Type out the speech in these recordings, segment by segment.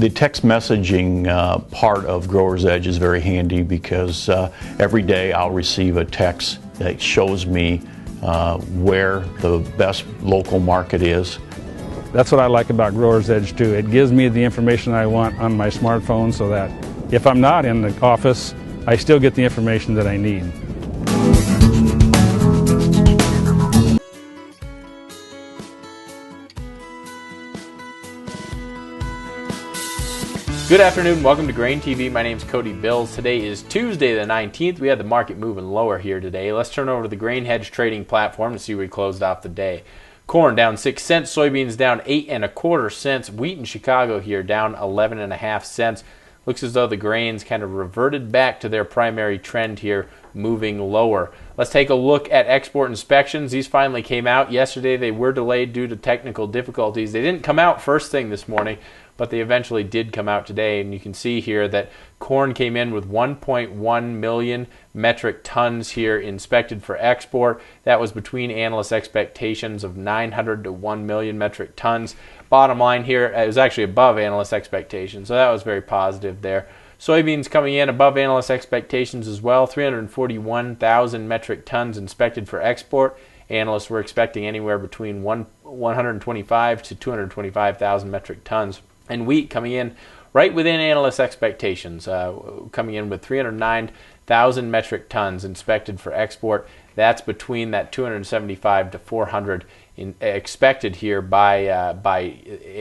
The text messaging part of Grower's Edge is very handy because every day I'll receive a text that shows me where the best local market is. That's what I like about Grower's Edge too. It gives me the information I want on my smartphone so that if I'm not in the office, I still get the information that I need. Good afternoon, welcome to GrainTV. My name's Cody Bills. Today is Tuesday the 19th. We had the market moving lower here today. Let's turn over to the Grain Hedge trading platform to see where we closed off the day. Corn down 6 cents, soybeans down 8 1/4 cents. Wheat in Chicago here down 11 1/2 cents. Looks as though the grains kind of reverted back to their primary trend here, moving lower. Let's take a look at export inspections. These finally came out. Yesterday they were delayed due to technical difficulties. They didn't come out first thing this morning, but they eventually did come out today, and you can see here that corn came in with 1.1 million metric tons here inspected for export. That was between analyst expectations of 900 to 1 million metric tons. Bottom line here, it was actually above analyst expectations, so that was very positive there. Soybeans coming in above analyst expectations as well, 341,000 metric tons inspected for export. Analysts were expecting anywhere between 125 to 225,000 metric tons. And wheat coming in right within analyst expectations, coming in with 309,000 metric tons inspected for export. That's between that 275 to 400 expected here by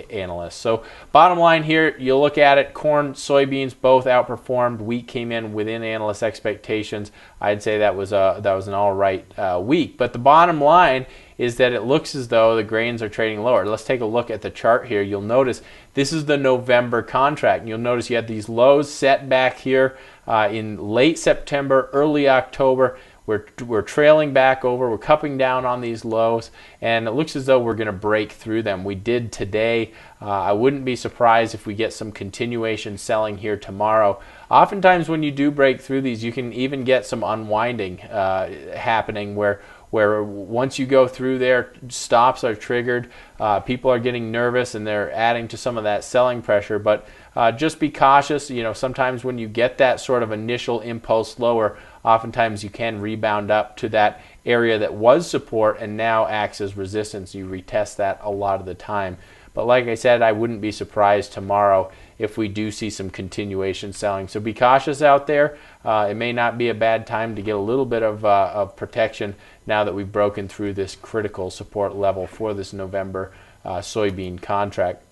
analysts. So bottom line here, you look at it, corn, soybeans both outperformed. Wheat came in within analyst expectations. I'd say that was an all right week. But the bottom line is that it looks as though the grains are trading lower. Let's take a look at the chart here. You'll notice this is the November contract. And you'll notice you had these lows set back here in late September, early October. We're trailing back over, we're cupping down on these lows, and it looks as though we're going to break through them. We did today. I wouldn't be surprised if we get some continuation selling here tomorrow. Oftentimes when you do break through these, you can even get some unwinding happening where once you go through there, stops are triggered, people are getting nervous and they're adding to some of that selling pressure. But just be cautious. You know, sometimes when you get that sort of initial impulse lower, oftentimes you can rebound up to that area that was support and now acts as resistance. You retest that a lot of the time. But like I said, I wouldn't be surprised tomorrow if we do see some continuation selling. So be cautious out there. It may not be a bad time to get a little bit of protection now that we've broken through this critical support level for this November soybean contract.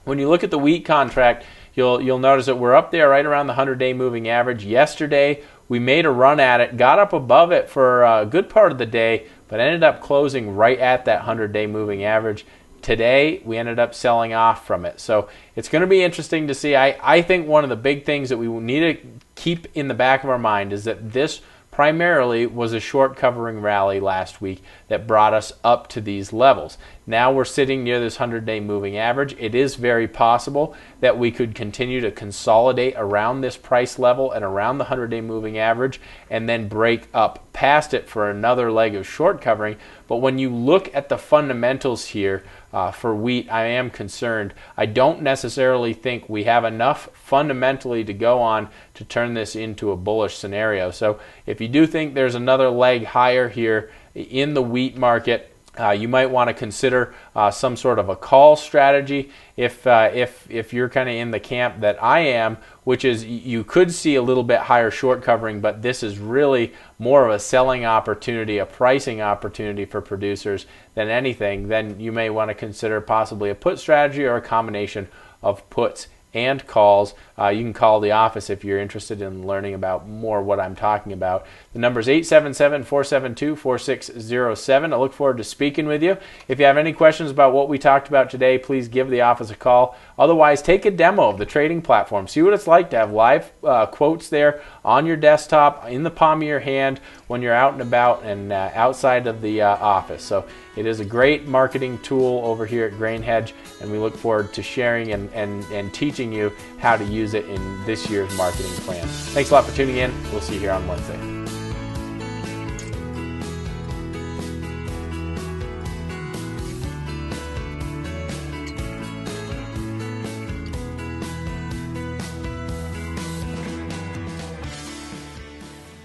When you look at the wheat contract, you'll notice that we're up there right around the 100-day moving average. Yesterday, we made a run at it, got up above it for a good part of the day, but ended up closing right at that 100-day moving average. Today, we ended up selling off from it. So it's going to be interesting to see. I think one of the big things that we need to keep in the back of our mind is that this primarily was a short covering rally last week that brought us up to these levels. Now we're sitting near this 100-day moving average. It is very possible that we could continue to consolidate around this price level and around the 100-day moving average and then break up past it for another leg of short covering. But when you look at the fundamentals here for wheat, I am concerned. I don't necessarily think we have enough fundamentally to go on to turn this into a bullish scenario. So if you do think there's another leg higher here in the wheat market, you might want to consider some sort of a call strategy if you're kind of in the camp that I am, which is you could see a little bit higher short covering, but this is really more of a selling opportunity, a pricing opportunity for producers than anything. Then you may want to consider possibly a put strategy or a combination of puts and calls. You can call the office if you're interested in learning about more what I'm talking about. The number is 877-472-4607. I look forward to speaking with you. If you have any questions about what we talked about today, please give the office a call. Otherwise, take a demo of the trading platform. See what it's like to have live quotes there on your desktop, in the palm of your hand when you're out and about and outside of the office. So it is a great marketing tool over here at Grain Hedge, and we look forward to sharing and teaching you how to use it in this year's marketing plan. Thanks a lot for tuning in. We'll see you here on Wednesday.